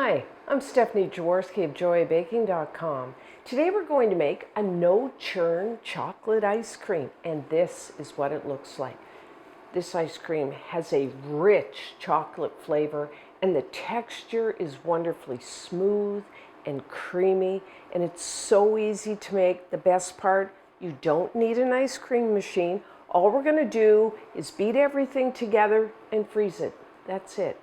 Hi, I'm Stephanie Jaworski of joyofbaking.com. Today we're going to make a no-churn chocolate ice cream, and this is what it looks like. This ice cream has a rich chocolate flavor, and the texture is wonderfully smooth and creamy, and it's so easy to make. The best part, you don't need an ice cream machine. All we're going to do is beat everything together and freeze it. That's it.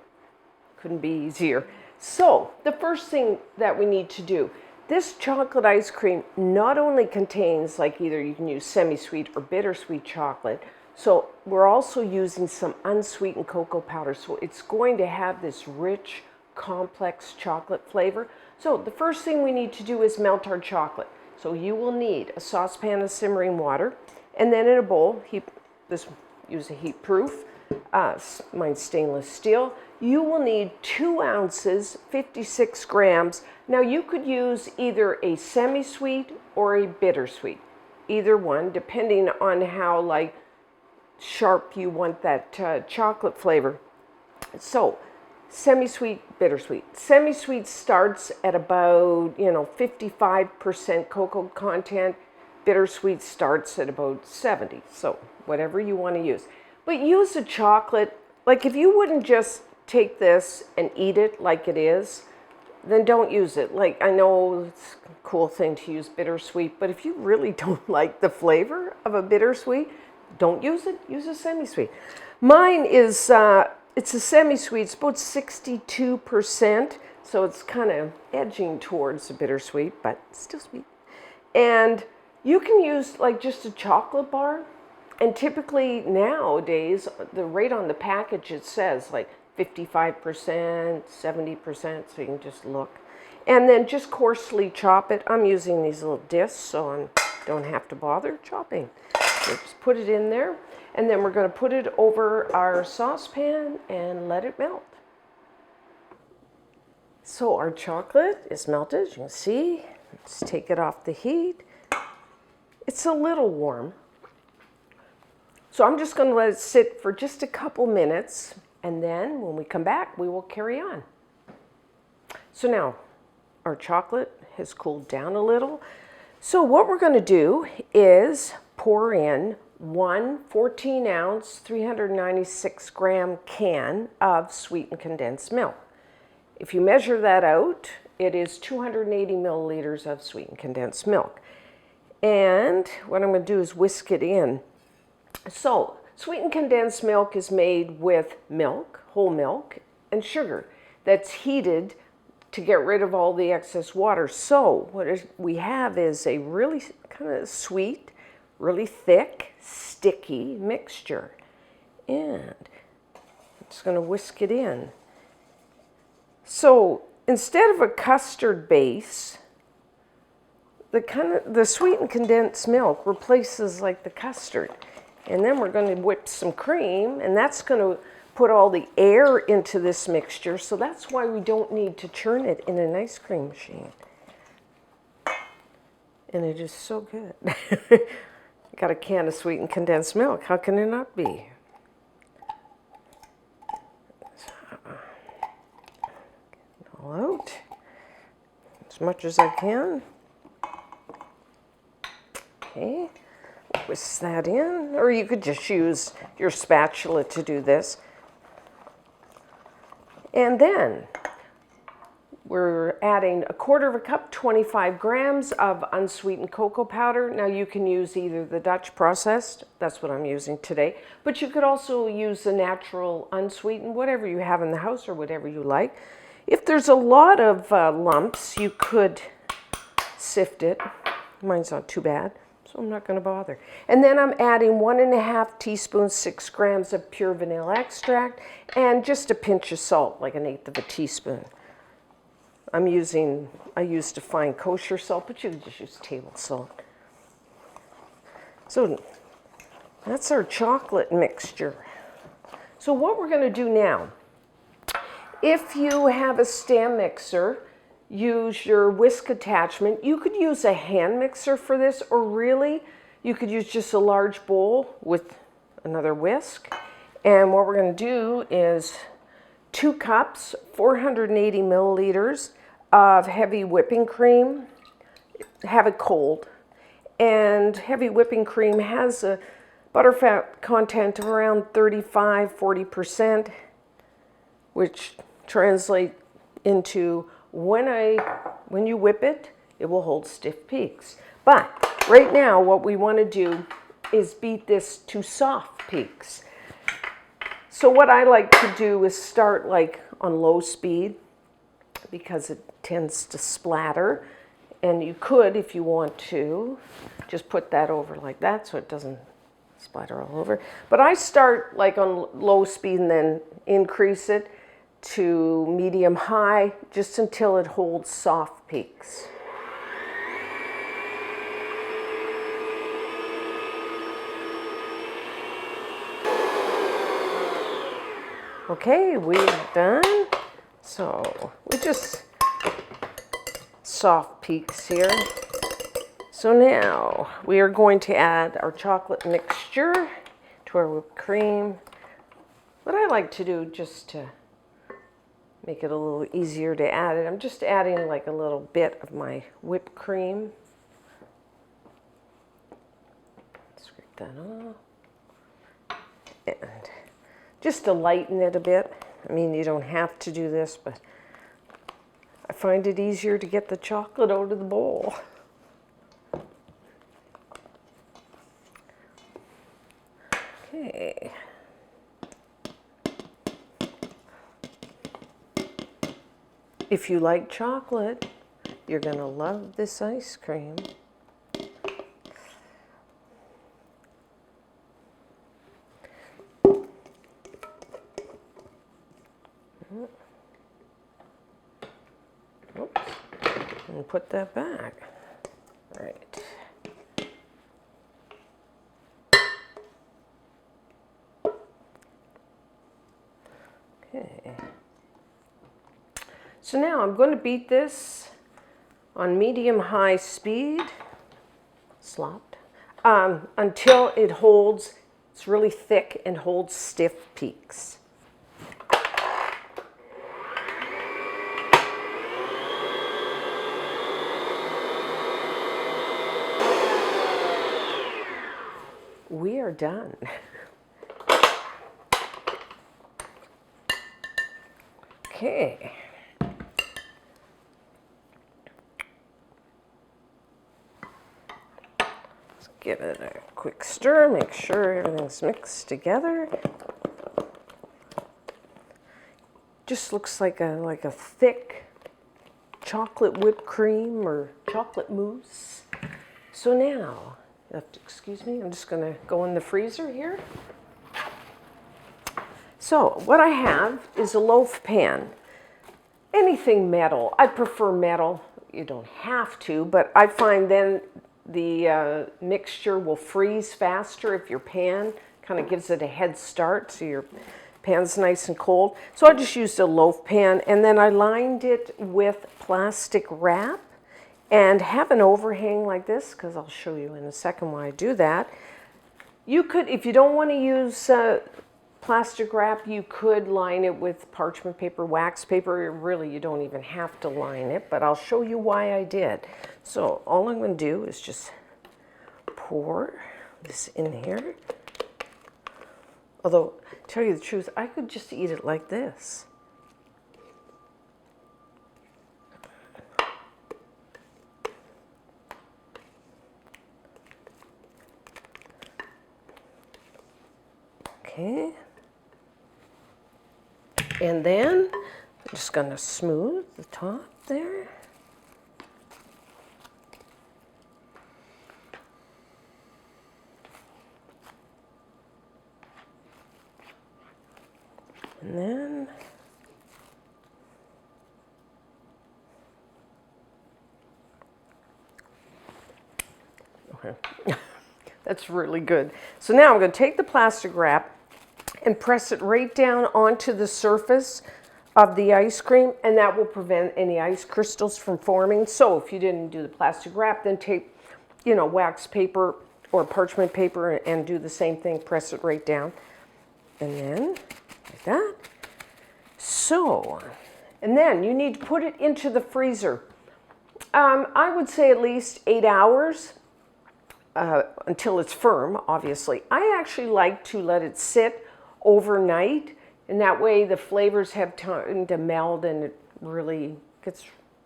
Couldn't be easier. So the first thing that we need to do, this chocolate ice cream not only contains, like, either you can use semi-sweet or bittersweet chocolate, so we're also using some unsweetened cocoa powder, so it's going to have this rich, complex chocolate flavor. So the first thing we need to do is melt our chocolate. So you will need a saucepan of simmering water, and then in a bowl, use a heat proof, mine's stainless steel. You will need 2 ounces, 56 grams. Now you could use either a semi-sweet or a bittersweet, either one, depending on how sharp you want that chocolate flavor. So semi-sweet, bittersweet. Semi-sweet starts at about 55% cocoa content. Bittersweet starts at about 70. So whatever you want to use. But use a chocolate, like if you wouldn't just take this and eat it like it is, then don't use it. Like, I know it's a cool thing to use bittersweet, but if you really don't like the flavor of a bittersweet, don't use it. Use a semi-sweet. Mine is, it's a semi-sweet. It's about 62%, so it's kind of edging towards a bittersweet, but still sweet. And you can use like just a chocolate bar. And typically nowadays, the rate on the package, it says like 55%, 70%, so you can just look. And then just coarsely chop it. I'm using these little discs, so I don't have to bother chopping. So just put it in there, and then we're going to put it over our saucepan and let it melt. So our chocolate is melted, you can see. Let's take it off the heat. It's a little warm. So I'm just going to let it sit for just a couple minutes, and then when we come back, we will carry on. So now our chocolate has cooled down a little. So what we're going to do is pour in one 14-ounce, 396-gram can of sweetened condensed milk. If you measure that out, it is 280 milliliters of sweetened condensed milk. And what I'm going to do is whisk it in. So, sweetened condensed milk is made with milk, whole milk, and sugar that's heated to get rid of all the excess water. So, we have is a really kind of sweet, really thick, sticky mixture. And I'm just going to whisk it in. So, instead of a custard base, the sweetened condensed milk replaces like the custard. And then we're going to whip some cream, and that's going to put all the air into this mixture. So that's why we don't need to churn it in an ice cream machine. And it is so good. Got a can of sweetened condensed milk. How can it not be? Get it all out as much as I can. Okay. Whisk that in, or you could just use your spatula to do this. And then we're adding 1/4 cup, 25 grams of unsweetened cocoa powder. Now you can use either the Dutch processed, that's what I'm using today, but you could also use the natural unsweetened, whatever you have in the house or whatever you like. If there's a lot of lumps, you could sift it. Mine's not too bad. So I'm not going to bother. And then I'm adding 1½ teaspoons, 6 grams of pure vanilla extract, and just a pinch of salt, like 1/8 of a teaspoon. I used a fine kosher salt, but you can just use table salt. So that's our chocolate mixture. So what we're going to do now, if you have a stand mixer, use your whisk attachment. You could use a hand mixer for this, or really, you could use just a large bowl with another whisk. And what we're going to do is 2 cups, 480 milliliters of heavy whipping cream. Have it cold. And heavy whipping cream has a butterfat content of around 35–40%, which translates into when you whip it, it will hold stiff peaks. But right now, what we want to do is beat this to soft peaks. So what I like to do is start like on low speed because it tends to splatter. And you could, if you want to, just put that over like that so it doesn't splatter all over. But I start like on low speed and then increase it to medium high just until it holds soft peaks. Okay, we're done. So we just soft peaks here. So now we are going to add our chocolate mixture to our whipped cream. What I like to do just to make it a little easier to add it, I'm just adding like a little bit of my whipped cream. Scrape that off. And just to lighten it a bit. I mean, you don't have to do this, but I find it easier to get the chocolate out of the bowl. Okay. If you like chocolate, you're going to love this ice cream. Oops. And put that back. Right. Okay. So now I'm going to beat this on medium-high speed, slopped, until it holds, it's really thick and holds stiff peaks. We are done. Okay. Let's give it a quick stir, make sure everything's mixed together. Just looks like a thick chocolate whipped cream or chocolate mousse. So now, you have to excuse me, I'm just going to go in the freezer here. So what I have is a loaf pan. Anything metal. I prefer metal. You don't have to, but I find then the mixture will freeze faster if your pan kind of gives it a head start, so your pan's nice and cold. So I just used a loaf pan, and then I lined it with plastic wrap and have an overhang like this, because I'll show you in a second why I do that. You could, if you don't want to use plastic wrap, you could line it with parchment paper, wax paper. Really, you don't even have to line it, but I'll show you why I did. So all I'm going to do is just pour this in here. Although, to tell you the truth, I could just eat it like this. Okay. And then I'm just going to smooth the top there. And then okay. That's really good. So now I'm going to take the plastic wrap and press it right down onto the surface of the ice cream, and that will prevent any ice crystals from forming. So if you didn't do the plastic wrap, then take, wax paper or parchment paper and do the same thing, press it right down. And then, like that. So, and then you need to put it into the freezer. I would say at least 8 hours until it's firm, obviously. I actually like to let it sit overnight, and that way the flavors have time to meld and it really gets,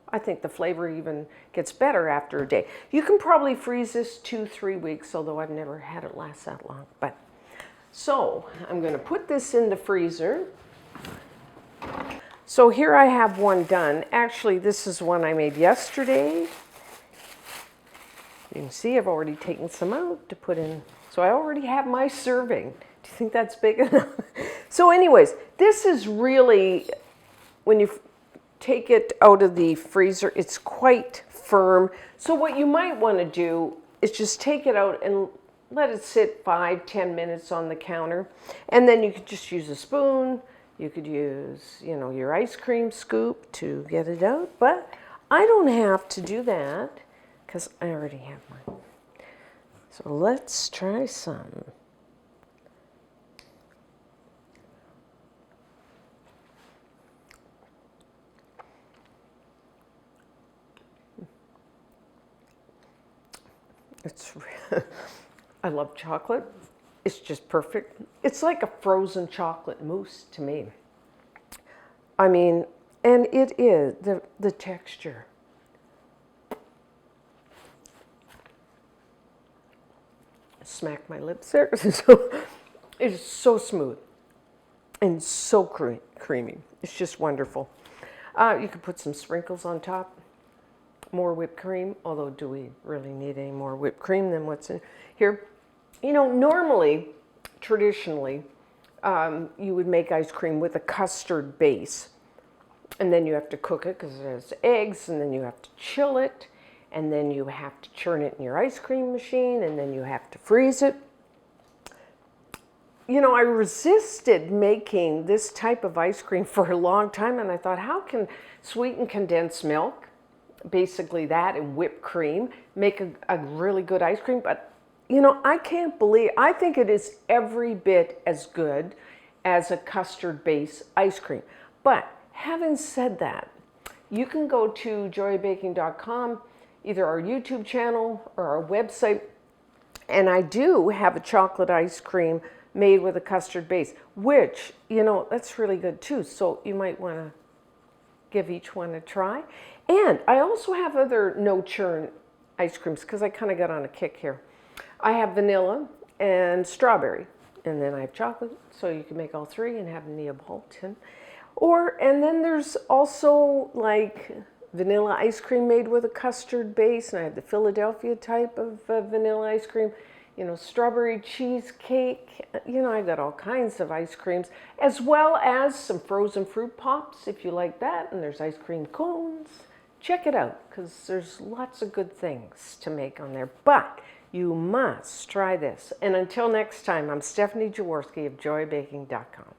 I think the flavor even gets better after a day. You can probably freeze this 2-3 weeks, although I've never had it last that long. But so I'm going to put this in the freezer. So here I have one done. Actually, this is one I made yesterday. You can see I've already taken some out to put in. So I already have my serving. Do you think that's big enough? So anyways, this is really, when you take it out of the freezer, it's quite firm. So what you might want to do is just take it out and let it sit 5-10 minutes on the counter. And then you could just use a spoon. You could use, you know, your ice cream scoop to get it out. But I don't have to do that because I already have mine. So let's try some. I love chocolate. It's just perfect. It's like a frozen chocolate mousse to me. I mean, and it is, the texture. Smack my lips there. So, it is so smooth and so creamy. It's just wonderful. You could put some sprinkles on top. More whipped cream, although do we really need any more whipped cream than what's in here? You know, normally, traditionally, you would make ice cream with a custard base. And then you have to cook it because it has eggs, and then you have to chill it, and then you have to churn it in your ice cream machine, and then you have to freeze it. You know, I resisted making this type of ice cream for a long time, and I thought, how can sweetened condensed milk, basically that, and whipped cream, make a really good ice cream? But, you know, I can't believe, I think it is every bit as good as a custard-based ice cream. But having said that, you can go to joyabaking.com, either our YouTube channel or our website, and I do have a chocolate ice cream made with a custard base, which, you know, that's really good too. So you might want to give each one a try. And I also have other no churn ice creams because I kind of got on a kick here. I have vanilla and strawberry, and then I have chocolate, so you can make all three and have Neapolitan. And then there's also like vanilla ice cream made with a custard base, and I have the Philadelphia type of vanilla ice cream, you know, strawberry cheesecake. You know, I've got all kinds of ice creams, as well as some frozen fruit pops if you like that, and there's ice cream cones. Check it out because there's lots of good things to make on there, but you must try this. And until next time, I'm Stephanie Jaworski of joyabaking.com.